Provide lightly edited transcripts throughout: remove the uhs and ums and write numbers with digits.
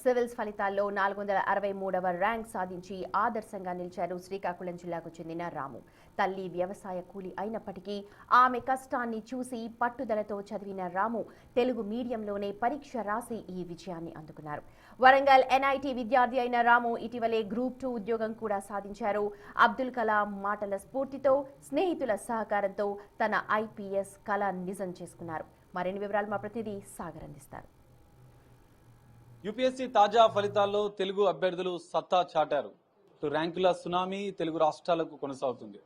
Civils ఫలితాల్లో 463వ rank సాధించి ఆదర్శంగా నిలిచారు శ్రీకాకుళం జిల్లాకు చెందిన రాము. తల్లి వ్యవసాయ కూలి అయినప్పటికీ ఆమె కష్టాన్ని చూసి పట్టుదలతో చదివిన రాము తెలుగు మీడియంలోనే పరీక్ష రాసి ఈ విజయాన్ని అందుకున్నారు. వరంగల్ ఎన్ఐటి విద్యార్థి అయిన రాము ఇటీవలే గ్రూప్ 2 ఉద్యోగం కూడా సాధించారు. అబ్దుల్ కలాం మాటల స్ఫూర్తితో, స్నేహితుల సహకారంతో తన ఐపీఎస్ కల నిజం చేసుకున్నారు. మరిన్ని వివరాలు మా ప్రతినిధి సాగర్ అందిస్తారు. యూపీఎస్సీ తాజా ఫలితాల్లో తెలుగు అభ్యర్థులు సత్తా చాటారు. ర్యాంకుల సునామీ తెలుగు రాష్ట్రాలకు కొనసాగుతుంది.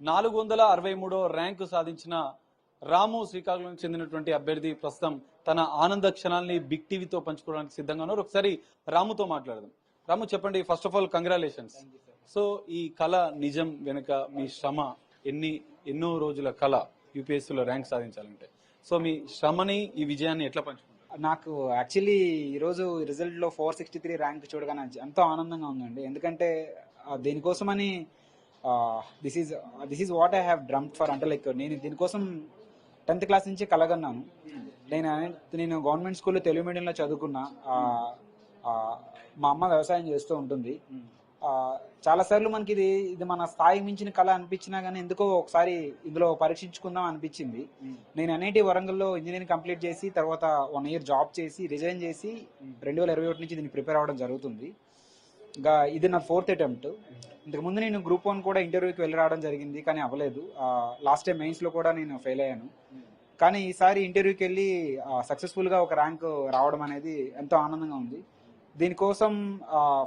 463వ ర్యాంకు సాధించిన రాము శ్రీకాకుళం చెందినటువంటి అభ్యర్థి ప్రస్తుతం తన ఆనంద క్షణాల్ని బిగ్ టీవీతో పంచుకోవడానికి సిద్ధంగా ఉన్నారు. ఒకసారి రాముతో మాట్లాడదాం. రాము, చెప్పండి, first of all congratulations. So ఈ కళ నిజం వెనుక మీ శ్రమ, ఎన్నో రోజుల కళ యూపీఎస్సీలో ర్యాంక్ సాధించాలంటే, సో మీ శ్రమని ఈ విజయాన్ని ఎట్లా పంచుకుంటారు? నాకు యాక్చువల్లీ ఈరోజు రిజల్ట్లో 463 ర్యాంక్ చూడగానే ఎంతో ఆనందంగా ఉందండి. ఎందుకంటే దీనికోసమని this is what I have dreamed for. అంటే లైక్ నేను దీనికోసం 10th క్లాస్ నుంచి కలగన్నాను. నేను గవర్నమెంట్ స్కూల్లో తెలుగు మీడియంలో చదువుకున్నా. మా అమ్మ వ్యవసాయం చేస్తూ ఉంటుంది. చాలాసార్లు మనకి ఇది మన స్థాయి మించిన కళ అనిపించినా కానీ ఎందుకో ఒకసారి ఇందులో పరీక్షించుకుందాం అనిపించింది. నేను ఎన్ఐటి వరంగల్లో ఇంజనీరింగ్ కంప్లీట్ చేసి తర్వాత 1 year జాబ్ చేసి రిజైన్ చేసి 2021 నుంచి దీన్ని ప్రిపేర్ అవ్వడం జరుగుతుంది. ఇంకా ఇది నా 4th అటెంప్ట్. ఇంతకుముందు నేను గ్రూప్ 1 కూడా ఇంటర్వ్యూకి వెళ్ళి రావడం జరిగింది, కానీ అవ్వలేదు. లాస్ట్ టైం మెయిన్స్లో కూడా నేను ఫెయిల్ అయ్యాను. కానీ ఈసారి ఇంటర్వ్యూకి వెళ్ళి సక్సెస్ఫుల్గా ఒక ర్యాంక్ రావడం అనేది ఎంతో ఆనందంగా ఉంది. దీనికోసం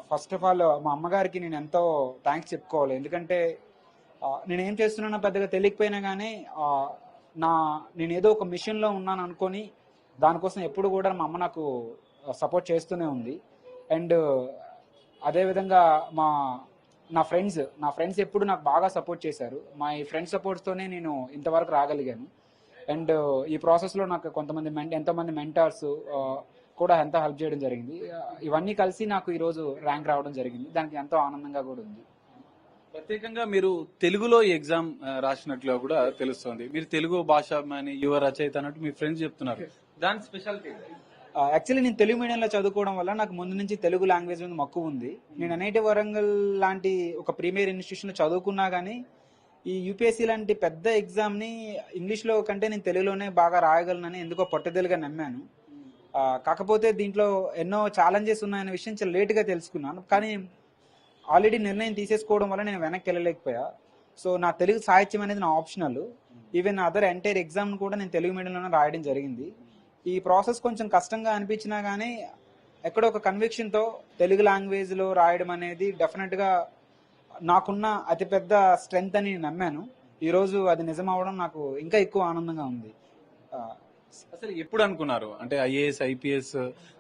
ఫస్ట్ ఆఫ్ ఆల్ మా అమ్మగారికి నేను ఎంతో థ్యాంక్స్ చెప్పుకోవాలి. ఎందుకంటే నేను ఏం చేస్తున్నానో పెద్దగా తెలియకపోయినా కానీ నేను ఏదో ఒక మిషన్లో ఉన్నాను అనుకొని దానికోసం ఎప్పుడు కూడా మా అమ్మ నాకు సపోర్ట్ చేస్తూనే ఉంది. అండ్ అదేవిధంగా నా ఫ్రెండ్స్ ఎప్పుడు నాకు బాగా సపోర్ట్ చేశారు. మా ఈ ఫ్రెండ్స్ సపోర్ట్స్తోనే నేను ఇంతవరకు రాగలిగాను. అండ్ ఈ ప్రాసెస్లో నాకు ఎంతోమంది మెంటార్స్ కూడా ఎంతో హెల్ప్ చేయడం జరిగింది. ఇవన్నీ కలిసి నాకు ఈరోజు ర్యాంక్ రావడం జరిగింది. దానికి ఎంతో ఆనందంగా కూడా ఉంది. ప్రత్యేకంగా మీరు తెలుగులో ఎగ్జామ్ రాసినట్లుగా కూడా తెలుస్తుంది. మీరు తెలుగు భాష యువ రచయిత అన్నట్టు మీ ఫ్రెండ్స్ చెప్తున్నారు. దాని స్పెషాలిటీ యాక్చువల్లీ నేను తెలుగు మీడియంలో చదువుకోవడం వల్ల నాకు ముందు నుంచి తెలుగు లాంగ్వేజ్ మీద మక్కువ ఉంది. నేను ఎన్ఐటి వరంగల్ లాంటి ఒక ప్రీమియర్ ఇన్స్టిట్యూషన్లో చదువుకున్నా కానీ ఈ యూపీఎస్సీ లాంటి పెద్ద ఎగ్జామ్ని ఇంగ్లీష్లో కంటే నేను తెలుగులోనే బాగా రాయగలనని ఎందుకో పట్టుదలగా నమ్మాను. కాకపోతే దీంట్లో ఎన్నో ఛాలెంజెస్ ఉన్నాయనే విషయం చాలా లేట్గా తెలుసుకున్నాను. కానీ ఆల్రెడీ నిర్ణయం తీసేసుకోవడం వల్ల నేను వెనక్కి వెళ్ళలేకపోయా. సో నా తెలుగు సాహిత్యం అనేది నా optional. Even other entire exam కూడా నేను తెలుగు మీడియంలోనే రాయడం జరిగింది. ఈ ప్రాసెస్ కొంచెం కష్టంగా అనిపించినా కానీ ఎక్కడో ఒక కన్విక్షన్తో తెలుగు లాంగ్వేజ్లో రాయడం అనేది డెఫినెట్గా నాకున్న అతిపెద్ద స్ట్రెంగ్త్ అని నేను నమ్మాను. ఈరోజు అది నిజం అవడం నాకు ఇంకా ఎక్కువ ఆనందంగా ఉంది. అసలు ఎప్పుడు అనుకున్నారు, అంటే ఐఏఎస్ ఐపీఎస్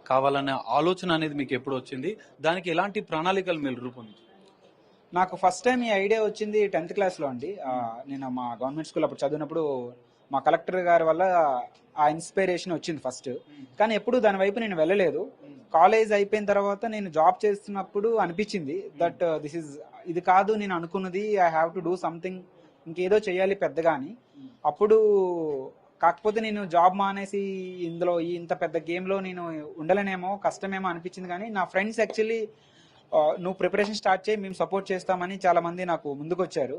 కావాలనే ఆలోచన అనేది మీకు ఎప్పుడు వచ్చింది? దానికి ఎలాంటి ప్రణాళికలు మీరు రూపొందించారు? నాకు ఫస్ట్ టైం ఈ ఐడియా వచ్చింది 10th క్లాస్లో అండి. నేను మా గవర్నమెంట్ స్కూల్ అప్పుడు చదివినప్పుడు మా కలెక్టర్ గారి వల్ల ఆ ఇన్స్పిరేషన్ వచ్చింది ఫస్ట్. కానీ ఎప్పుడు దాని వైపు నేను వెళ్ళలేదు. కాలేజ్ అయిపోయిన తర్వాత నేను జాబ్ చేస్తున్నప్పుడు అనిపించింది దట్ ఇది కాదు నేను అనుకున్నది, I have to do something, ఇంకేదో చేయాలి పెద్దగా అని. అప్పుడు కాకపోతే నేను జాబ్ మానేసి ఇందులో ఇంత పెద్ద గేమ్లో నేను ఉండలేనేమో, కష్టమేమో అనిపించింది. కానీ నా ఫ్రెండ్స్ యాక్చువల్లీ నువ్వు ప్రిపరేషన్ స్టార్ట్ చేయి, మేము సపోర్ట్ చేస్తామని చాలా మంది నాకు ముందుకు వచ్చారు.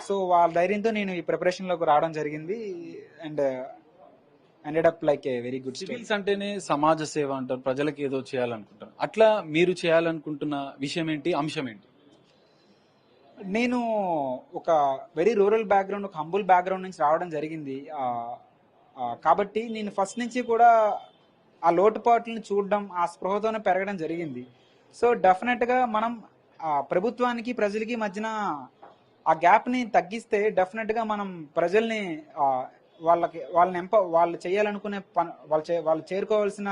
సో వాళ్ళ ధైర్యంతో నేను ఈ ప్రిపరేషన్లోకి రావడం జరిగింది. And ended up like a very good. Civils అంటేనే సమాజ సేవ అంటారు, ప్రజలకు ఏదో చేయాలనుకుంటారు. అట్లా మీరు చేయాలనుకుంటున్న విషయం ఏంటి, అంశం ఏంటి? నేను ఒక వెరీ రూరల్ బ్యాక్గ్రౌండ్, ఒక హంబుల్ బ్యాక్గ్రౌండ్ నుంచి రావడం జరిగింది. కాబట్టి నేను ఫస్ట్ నుంచి కూడా ఆ లోటుపాట్లను చూడడం, ఆ స్పృహతోనే పెరగడం జరిగింది. సో డెఫినెట్గా మనం ప్రభుత్వానికి ప్రజలకి మధ్యన ఆ గ్యాప్ని తగ్గిస్తే డెఫినెట్గా మనం ప్రజల్ని వాళ్ళు చేయాలనుకునే వాళ్ళు చేరుకోవాల్సిన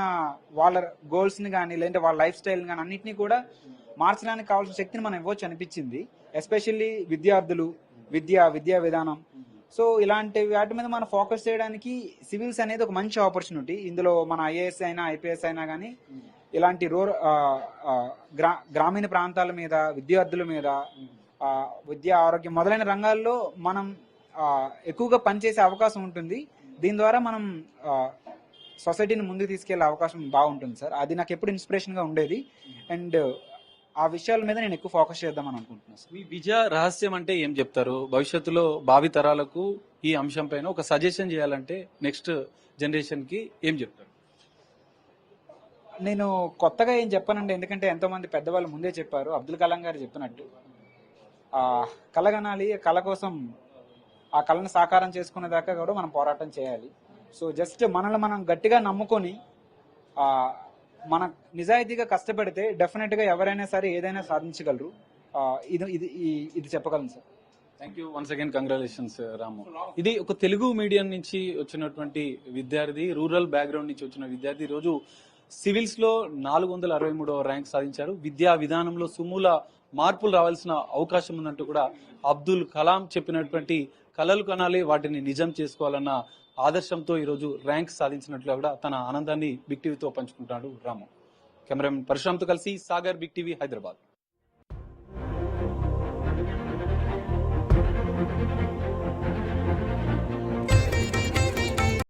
వాళ్ళ గోల్స్ని కానీ లేదంటే వాళ్ళ లైఫ్ స్టైల్ని కానీ అన్నింటినీ కూడా మార్చడానికి కావాల్సిన శక్తిని మనం ఇవ్వచ్చు అనిపించింది. ఎస్పెషల్లీ విద్యార్థులు, విద్యా విధానం. సో ఇలాంటి వాటి మీద మనం ఫోకస్ చేయడానికి సివిల్స్ అనేది ఒక మంచి ఆపర్చునిటీ. ఇందులో మన ఐఏఎస్ అయినా ఐపీఎస్ అయినా కానీ ఇలాంటి గ్రామీణ ప్రాంతాల మీద, విద్యార్థుల మీద, విద్య, ఆరోగ్యం మొదలైన రంగాల్లో మనం ఎక్కువగా పనిచేసే అవకాశం ఉంటుంది. దీని ద్వారా మనం సొసైటీని ముందుకు తీసుకెళ్లే అవకాశం బాగుంటుంది సార్. అది నాకు ఎప్పుడు ఇన్స్పిరేషన్గా ఉండేది. అండ్ ఆ విషయాల మీద నేను ఎక్కువ ఫోకస్ చేద్దామని అనుకుంటున్నాను సార్. మీ విజయ రహస్యం అంటే ఏం చెప్తారు? భవిష్యత్తులో భావి తరాలకు ఈ అంశం పైన ఒక సజెషన్ చేయాలంటే నెక్స్ట్ జనరేషన్ కి ఏం చెప్తారు? నేను కొత్తగా ఏం చెప్పానండి, ఎందుకంటే ఎంతో మంది పెద్దవాళ్ళు ముందే చెప్పారు. అబ్దుల్ కలాం గారు చెప్పినట్టు కళ కనాలి, కళ కోసం ఆ కళను సాకారం చేసుకునే దాకా కూడా మనం పోరాటం చేయాలి. సో జస్ట్ మనల్ని మనం గట్టిగా నమ్ముకొని మన నిజాయితీగా కష్టపడితే డెఫినెట్గా ఎవరైనా సరే ఏదైనా సాధించగలరు. ఇది ఇది ఇది చెప్పగలను sir. Thank you once again, congratulations Ramu. ఇది ఒక తెలుగు మీడియం నుంచి వచ్చినటువంటి విద్యార్థి, రూరల్ బ్యాక్గ్రౌండ్ నుంచి వచ్చిన విద్యార్థి ఈరోజు సివిల్స్ లో 463వ ర్యాంక్ సాధించారు. విద్యా విధానంలో సుమూల మార్పులు రావాల్సిన అవకాశం ఉందంటూ కూడా అబ్దుల్ కలాం చెప్పినటువంటి కలలు కనాలి, వాటిని నిజం చేసుకోవాలన్న ఆదర్శంతో ఈరోజు ర్యాంక్ సాధించినట్లు కూడా తన ఆనందాన్ని బిగ్ టీవీతో పంచుకుంటాడు రాము. కెమెరామెన్ పరశురామ్తో కలిసి సాగర్, బిగ్ టీవీ, హైదరాబాద్.